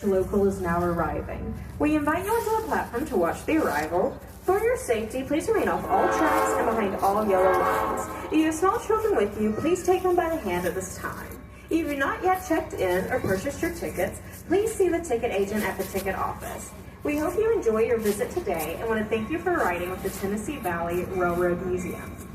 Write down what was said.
next local is now arriving. We invite you onto the platform to watch the arrival. For your safety, please remain off all tracks and behind all yellow lines. If you have small children with you, please take them by the hand at this time. If you have not yet checked in or purchased your tickets, please see the ticket agent at the ticket office. We hope you enjoy your visit today and want to thank you for riding with the Tennessee Valley Railroad Museum.